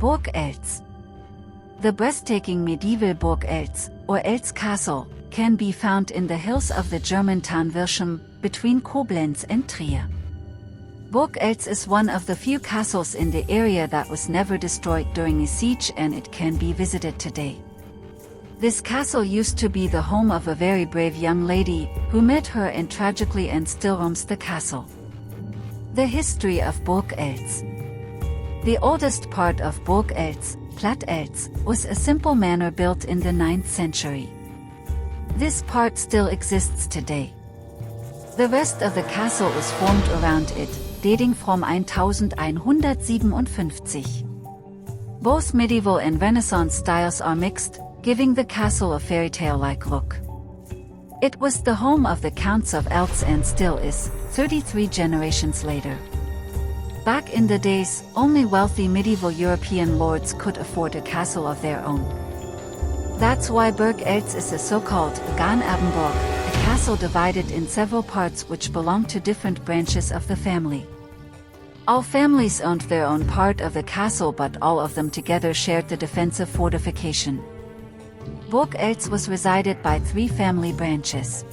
Burg Eltz. The breathtaking medieval Burg Eltz, or Eltz Castle, can be found in the hills of the German town Wierschem, between Koblenz and Trier. Burg Eltz is one of the few castles in the area that was never destroyed during a siege, and it can be visited today. This castle used to be the home of a very brave young lady, who met her and tragically and still roams the castle. The history of Burg Eltz. The oldest part of Burg Eltz, Platteltz, was a simple manor built in the 9th century. This part still exists today. The rest of the castle was formed around it, dating from 1157. Both medieval and Renaissance styles are mixed, giving the castle a fairytale-like look. It was the home of the Counts of Eltz and still is, 33 generations later. Back in the days, only wealthy medieval European lords could afford a castle of their own. That's why Burg Eltz is a so-called Ganerbenburg, a castle divided in several parts which belong to different branches of the family. All families owned their own part of the castle, but all of them together shared the defensive fortification. Burg Eltz was resided by 3 family branches.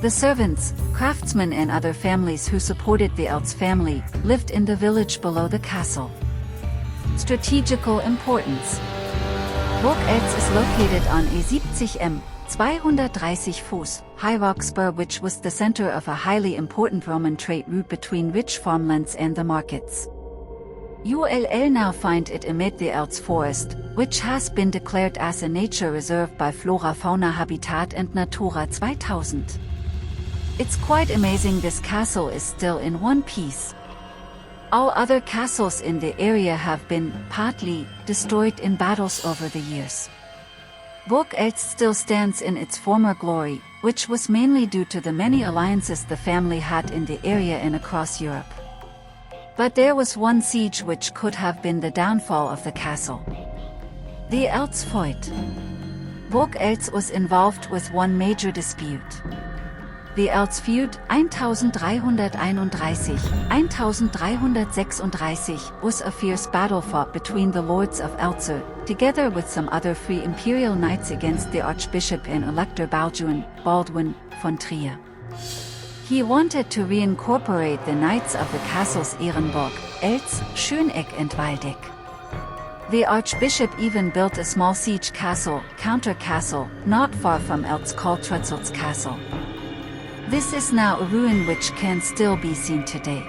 The servants, craftsmen and other families who supported the Eltz family lived in the village below the castle. Strategical importance. Burg Eltz is located on a 70 m, 230 Fuß, high rock spur which was the center of a highly important Roman trade route between rich farmlands and the markets. You'll now find it amid the Eltz forest, which has been declared as a nature reserve by Flora Fauna Habitat and Natura 2000. It's quite amazing this castle is still in one piece. All other castles in the area have been, partly, destroyed in battles over the years. Burg Eltz still stands in its former glory, which was mainly due to the many alliances the family had in the area and across Europe. But there was one siege which could have been the downfall of the castle. The Eltz Feud. Burg Eltz was involved with one major dispute. The Eltz Feud 1331–1336 was a fierce battle fought between the lords of Eltz, together with some other 3 imperial knights against the Archbishop and Elector Baldwin von Trier. He wanted to reincorporate the knights of the castles Ehrenburg, Eltz, Schöneck and Waldeck. The Archbishop even built a small siege castle, counter castle, not far from Eltz called Eltz Castle. This is now a ruin which can still be seen today.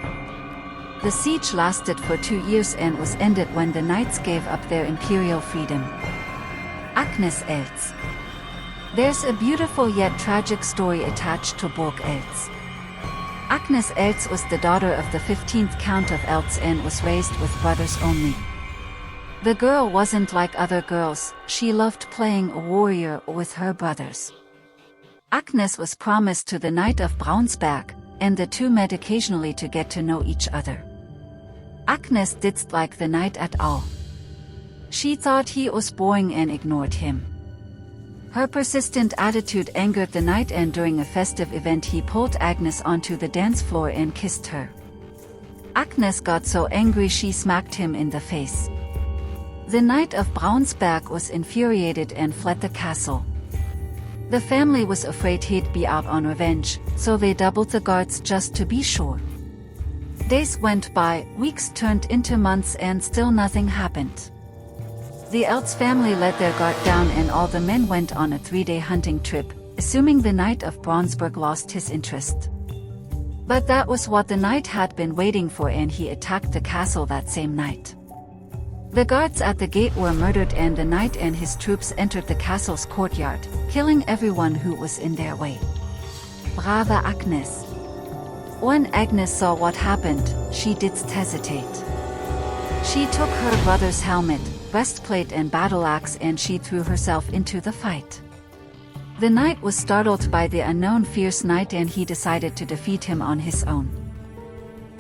The siege lasted for 2 years and was ended when the knights gave up their imperial freedom. Agnes Eltz. There's a beautiful yet tragic story attached to Burg Eltz. Agnes Eltz was the daughter of the 15th Count of Eltz and was raised with brothers only. The girl wasn't like other girls, she loved playing a warrior with her brothers. Agnes was promised to the Knight of Braunsberg, and the two met occasionally to get to know each other. Agnes didn't like the knight at all. She thought he was boring and ignored him. Her persistent attitude angered the knight, and during a festive event he pulled Agnes onto the dance floor and kissed her. Agnes got so angry she smacked him in the face. The Knight of Braunsberg was infuriated and fled the castle. The family was afraid he'd be out on revenge, so they doubled the guards just to be sure. Days went by, weeks turned into months, and still nothing happened. The Eltz family let their guard down and all the men went on a 3-day hunting trip, assuming the Knight of Braunsberg lost his interest. But that was what the knight had been waiting for, and he attacked the castle that same night. The guards at the gate were murdered and the knight and his troops entered the castle's courtyard, killing everyone who was in their way. Brave Agnes. When Agnes saw what happened, she didn't hesitate. She took her brother's helmet, breastplate and battle axe, and she threw herself into the fight. The knight was startled by the unknown fierce knight and he decided to defeat him on his own.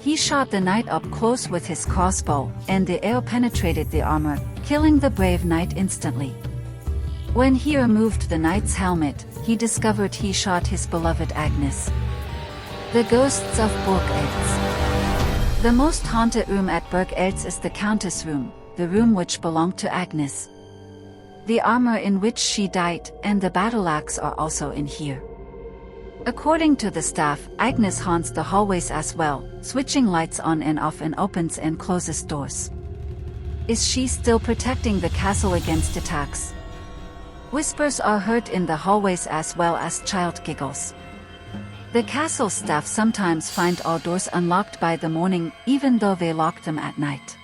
He shot the knight up close with his crossbow, and the arrow penetrated the armor, killing the brave knight instantly. When he removed the knight's helmet, he discovered he shot his beloved Agnes. The ghosts of Burg Eltz. The most haunted room at Burg Eltz is the Countess' room, the room which belonged to Agnes. The armor in which she died and the battle axe are also in here. According to the staff, Agnes haunts the hallways as well, switching lights on and off and opens and closes doors. Is she still protecting the castle against attacks? Whispers are heard in the hallways as well as child giggles. The castle staff sometimes find all doors unlocked by the morning, even though they lock them at night.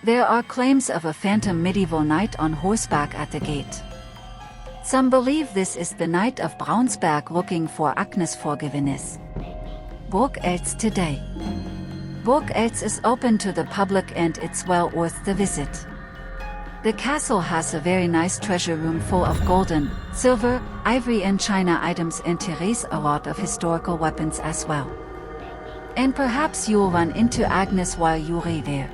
There are claims of a phantom medieval knight on horseback at the gate. Some believe this is the Knight of Braunsberg looking for Agnes' forgiveness. Burg Eltz today. Burg Eltz is open to the public and it's well worth the visit. The castle has a very nice treasure room full of golden, silver, ivory and china items and Therese a lot of historical weapons as well. And perhaps you'll run into Agnes while you're there.